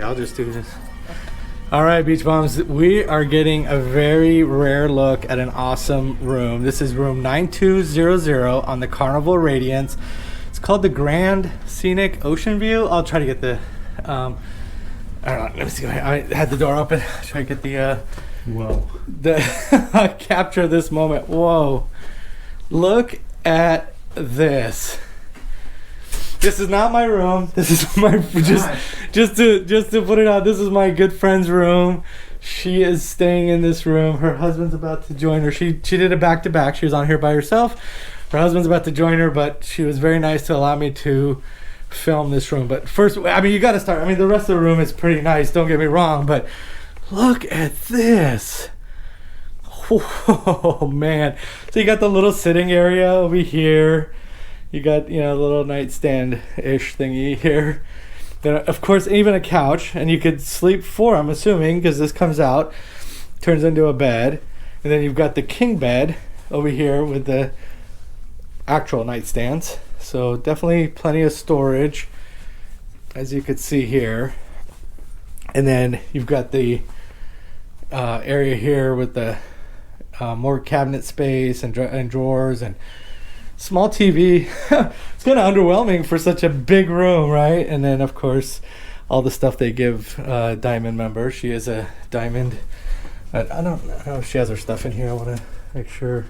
I'll just do this. All right, Beach Bums, we are getting a very rare look at an awesome room. This is room 9200 on the Carnival Radiance. It's called the Grand Scenic Oceanview. I'll try to get the, I don't know, let me see. I had the door open. Try to get the, whoa. The capture this moment. Whoa. Look at this. This is not my room. This is my just to put it out. This is my good friend's room. She is staying in this room. Her husband's about to join her. She did a back-to-back. She was on here by herself. Her husband's about to join her, but she was very nice to allow me to film this room. But first, I mean, you got to start. I mean, the rest of the room is pretty nice. Don't get me wrong, but look at this. Oh man. So you got the little sitting area over here. You got, you know, a little nightstand-ish thingy here. Then, of course, even a couch, and you could sleep four, I'm assuming, because this comes out, turns into a bed. And then you've got the king bed over here with the actual nightstands. So definitely plenty of storage, as you could see here. And then you've got the area here with the more cabinet space and drawers and small TV. It's kind of underwhelming for such a big room, right? And then, of course, all the stuff they give Diamond members. She is a Diamond. I don't know if she has her stuff in here. I want to make sure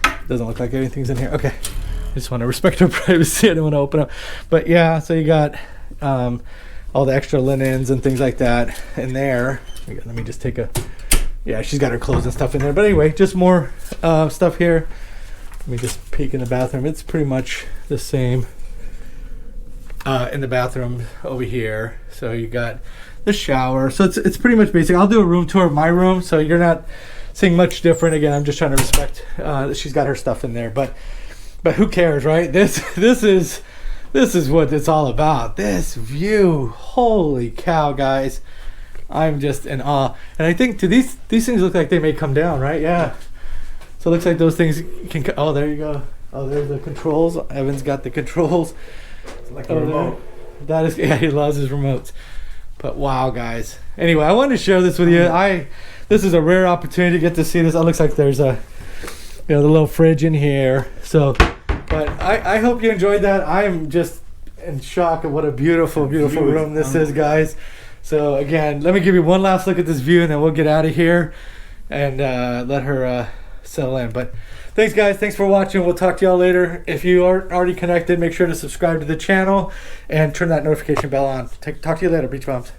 it doesn't look like anything's in here. Okay. I just want to respect her privacy. I don't want to open up. But yeah, so you got all the extra linens and things like that in there. Let me just take a... Yeah, she's got her clothes and stuff in there. But anyway, just more stuff here. Let me just peek in the bathroom. It's pretty much the same in the bathroom over here. So you got the shower. So it's pretty much basic. I'll do a room tour of my room, so you're not seeing much different. Again, I'm just trying to respect that she's got her stuff in there. But who cares, right? This is what it's all about. This view. Holy cow, guys. I'm just in awe. And I think these things look like they may come down, right? Yeah. So it looks like those things can... Oh, there you go. Oh, there's the controls. Evan's got the controls. It's like a remote. That is... Yeah, he loves his remotes. But wow, guys. Anyway, I wanted to share this with you. This is a rare opportunity to get to see this. It looks like there's a... You know, the little fridge in here. So... But I hope you enjoyed that. I'm just in shock at what a beautiful, beautiful room this is, guys. So again, let me give you one last look at this view, and then we'll get out of here and let her settle in. But thanks, guys. Thanks for watching. We'll talk to y'all later. If you aren't already connected, make sure to subscribe to the channel and turn that notification bell on. Talk to you later, Beach Bums.